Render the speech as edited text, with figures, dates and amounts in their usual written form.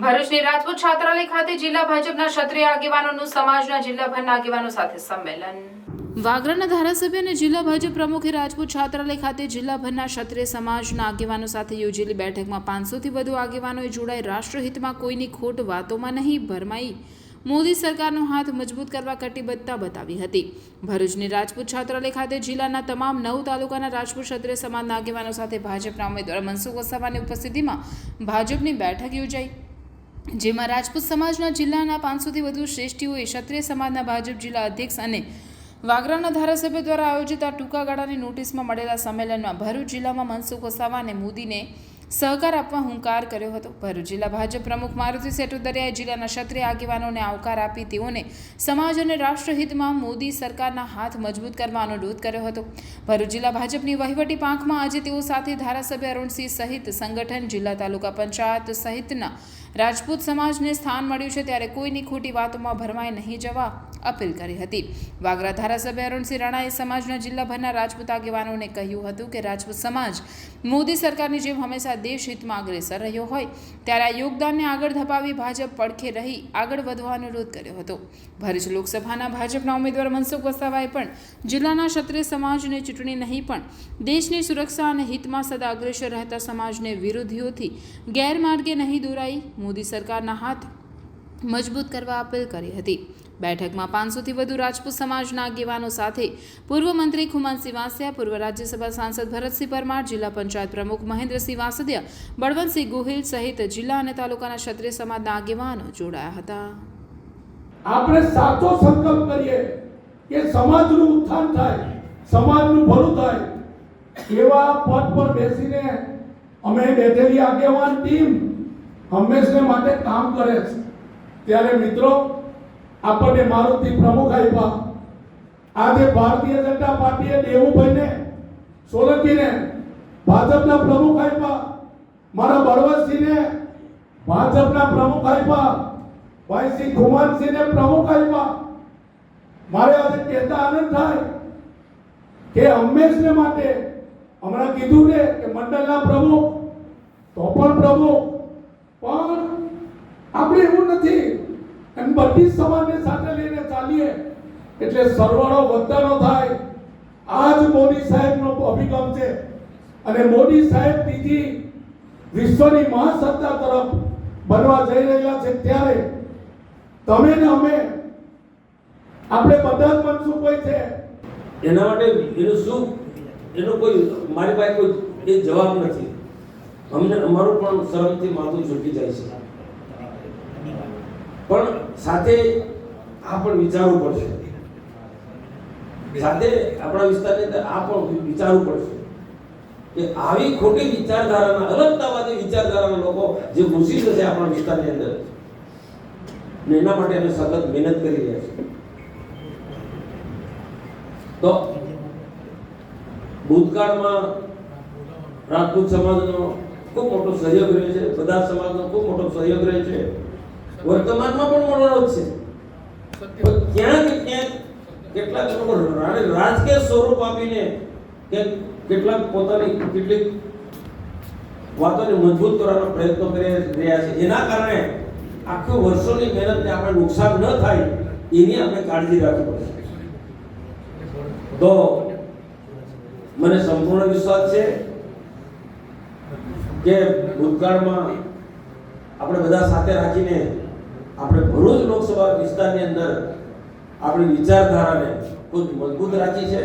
ભરૂચની રાજપૂત છાત્રાલય ખાતે જિલ્લા ભાજપના ક્ષત્રિય આગેવાનોનું સમાજના જિલ્લાભરના આગેવાનો સાથે સંમેલન। વાગરાના ધારાસભ્ય અને જિલ્લા ભાજપ પ્રમુખે રાજપૂત છાત્રાલય ખાતે જિલ્લાભરના ક્ષત્રિય સમાજના આગેવાનો સાથે યોજેલી બેઠકમાં 500થી વધુ આગેવાનોએ જોડાઈ રાષ્ટ્રહિતમાં કોઈની ખોટ વાતોમાં નહીં ભરમાઈ મોદી સરકારનો હાથ મજબૂત કરવા કટિબદ્ધતા બતાવી હતી। ભરૂચની રાજપૂત છાત્રાલય ખાતે જિલ્લાના તમામ 9 તાલુકાના રાજપૂત ક્ષત્રિય સમાજના આગેવાનો સાથે ભાજપના ઉમેદવાર મનસુખ વસાવાની ઉપસ્થિતિમાં ભાજપની બેઠક યોજાઈ, જેમાં રાજપૂત સમાજના જિલ્લાના 500થી વધુ શ્રેષ્ઠીઓએ ક્ષત્રિય સમાજના ભાજપ જિલ્લા અધ્યક્ષ અને વાગરાના ધારાસભ્ય દ્વારા આયોજિત આ ટૂંકા ગાળાની નોટિસમાં મળેલા સંમેલનમાં ભરૂચ જિલ્લામાં મનસુખ વસાવા અને મોદીને સહકાર આપવા હુંકાર કર્યો હતો। ભરૂચ જિલ્લા ભાજપ પ્રમુખ મારુતિ સેટુદરિયાએ જિલ્લાના ક્ષત્રિય આગેવાનોને આવકાર આપી તેઓને સમાજ અને રાષ્ટ્રહિતમાં મોદી સરકારના હાથ મજબૂત કરવા અનુરોધ કર્યો હતો। ભરૂચ જિલ્લા ભાજપની વહીવટી પાંખમાં આજે તેઓ સાથે ધારાસભ્ય અરુણસિંહ સહિત સંગઠન, જિલ્લા તાલુકા પંચાયત સહિતના રાજપૂત સમાજને સ્થાન મળ્યું છે ત્યારે કોઈની ખોટી વાતોમાં ભરમાઈ નહીં જવા અપીલ કરી હતી। વાગરા ધારાસભ્ય અરુણસિંહ રાણાએ સમાજના જિલ્લાભરના રાજપૂત આગેવાનોને કહ્યું હતું કે રાજપૂત સમાજ મોદી સરકારની જેમ હંમેશા દેશહિતમાં અગ્રેસર રહ્યો હોય ત્યારે આ યોગદાનને આગળ ધપાવી ભાજપ પડખે રહી આગળ વધવા અનુરોધ કર્યો હતો। ભરૂચ લોકસભાના ભાજપના ઉમેદવાર મનસુખ વસાવાએ પણ જિલ્લાના ક્ષત્રિય સમાજને ચૂંટણી નહીં પણ દેશની સુરક્ષા અને હિતમાં સદા અગ્રેસર રહેતા સમાજને વિરોધીઓથી ગેરમાર્ગે નહીં દોરાઈ મોદી સરકારના હાથ મજબૂત કરવા અપીલ કરી હતી। બેઠકમાં 500થી વધુ રાજપૂત સમાજના આગેવાનો સાથે પૂર્વ મંત્રી ખુમાનસિંહ વાંસિયા, પૂર્વ રાજ્યસભા સાંસદ ભરતસિંહ પરમાર, જિલ્લા પંચાયત પ્રમુખ મહેન્દ્રસિંહ વાસદિયા, બળવંતસિંહ ગોહિલ સહિત જિલ્લા અને તાલુકાના ક્ષત્રિય સમાજના આગેવાનો જોડાયા હતા। આપણે સાચો સંકલ્પ કરીએ કે સમાજનું ઉત્થાન થાય, સમાજનું ભલું થાય એવા પદ પર બેસીને અમે બેઠેલી આગેવાન ટીમ હંમેશા માટે કામ કરે છે। ત્યારે મિત્રો આપણને મારુતિ પ્રમુખ આપ્યા, આજે ભારતીય જનતા પાર્ટીએ દેવુભાઈને સોલંકીને ભાજપના પ્રમુખ આપ્યા, મારા બળવંતસિંહને ભાજપના પ્રમુખ આપ્યા, ભાઈસિંહ ખુમાનસિંહને પ્રમુખ આપ્યા। મારે આજે કહેતા આનંદ થાય કે હંમેશને માટે હમણાં કીધું ને કે મંડળના પ્રમુખ તો પણ પ્રમુખ, પણ આપણે એવું નથી એમ બધી સમાજને સાથે લઈને ચાલીએ એટલે સરવાળો વધારો થાય। આજ મોદી સાહેબનો અભિગમ છે અને મોદી સાહેબ ત્રીજી વિશ્વની મહાસત્તા તરફ બનવા જઈ રહ્યા છે ત્યારે તમે ને અમે આપણે બધા જ મનસુખ હોય છે એના માટે એનું શું એનો કોઈ મારી પાસે કોઈ એ જવાબ નથી। અમને અમારું પણ શરમથી માથું ઝૂકી જાય છે, પણ સાથે આ પણ વિચારવું પડશે, સાથે આપણા વિસ્તારની અંદર આ પણ વિચારવું પડશે કે આવી ખોટી વિચારધારાના, અલગતાવાદી વિચારધારાના લોકો જે ઘૂસી જશે આપણા વિસ્તારની અંદર ને એના માટે અમે સતત મહેનત કરી રહ્યા છીએ। તો ભૂતકાળમાં રાજપૂત સમાજનો ખૂબ મોટો સહયોગ રહ્યો છે, બધા સમાજનો ખૂબ મોટો સહયોગ રહ્યો છે, વર્તમાનમાં પણ મળવાનો છે। ક્યાંક ક્યાંક કેટલાક લોકો રાજકીય સ્વરૂપ આપીને કે કેટલાક પોતાની કેટલીક વાતોને મજબૂત કરવાનો પ્રયત્નો કરી રહ્યા છે। એના કારણે આખું વર્ષોની મહેનતને આપણે નુકસાન ન થાય એની આપણે કાળજી રાખવી પડશે। તો મને સંપૂર્ણ વિશ્વાસ છે કે ભૂતકાળમાં આપણે બધા સાથે રાખીને આપણે ભરૂચ લોકસભા વિસ્તારની અંદર આપણી વિચારધારાને ખૂબ મજબૂત રાખી છે।